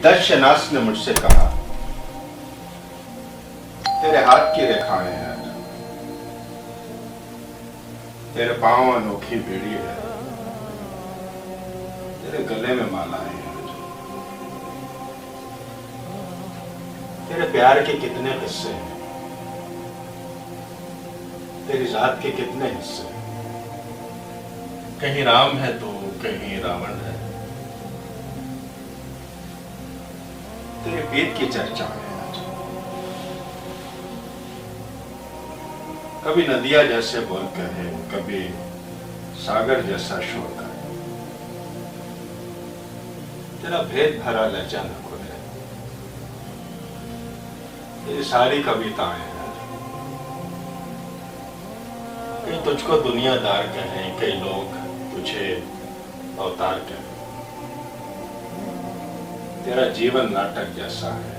दर्शनास ने मुझसे कहा, तेरे हाथ की रेखाएं हैं, तेरे पांव अनोखी बेड़ी है, तेरे गले में मालाएं हैं। तेरे प्यार के कितने किस्से हैं, तेरी जात के कितने हिस्से हैं। कहीं राम है तो कहीं रावण है, तेरे पेट की चर्चा है। कभी नदियां जैसे बोल कहे, कभी सागर जैसा शोर करे, तेरा भेद भरा लहजा न खुले, तेरी सारी कविताएं हैं। कई तुझको दुनियादार कहें, कई लोग तुझे अवतार कहें, तेरा जीवन नाटक जैसा है,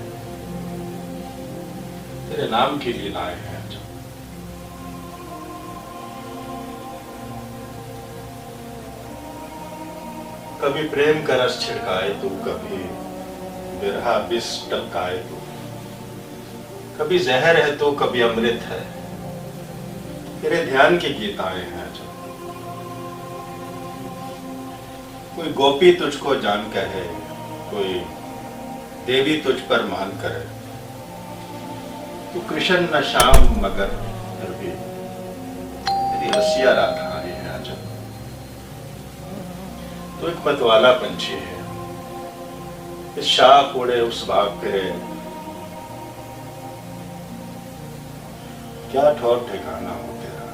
तेरे नाम की लीलाएं हैं। कभी प्रेम का रस छिड़काए तू, कभी बिरहा विष टपकाए तू, कभी जहर है तो कभी अमृत है, तेरे ध्यान की गीताएं हैं। कोई गोपी तुझको जान कहे, कोई देवी तुझ पर मान करे, तू कृष्ण न श्याम मगर फिर भी तेरी रसिया राधाएं हैं। तो एक मतवाला पंछी है, इस शाख उड़े उस बाग फिरे, क्या ठौर ठिकाना हो तेरा,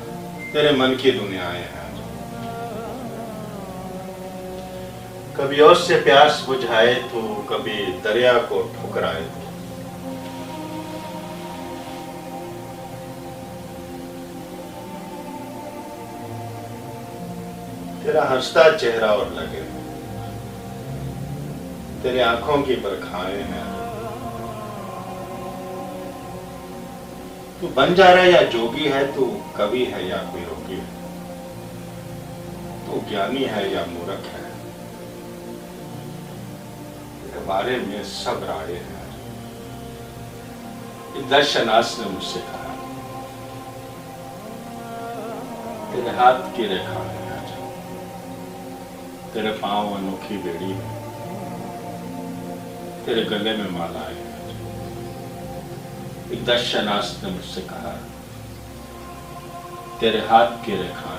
तेरे मन की दुनियाएं हैं। कभी ओस से प्यास बुझाए तो कभी दरिया को ठुकराए तो, तेरा हंसता चेहरा और लगे, तेरे आंखों की बरखाएं हैं। तू बन जा रहा या जोगी है, तू कवि है या कोई रोगी है, तू ज्ञानी है या मूर्ख है, तेरे बारे में सब राय है। दर्शनास ने मुझसे कहा, तेरे हाथ की रेखा है, तेरे पांव अनोखी बेड़ी है, तेरे गले में मालाएं हैं। एक दर्शनास ने मुझसे कहा, तेरे हाथ की रेखा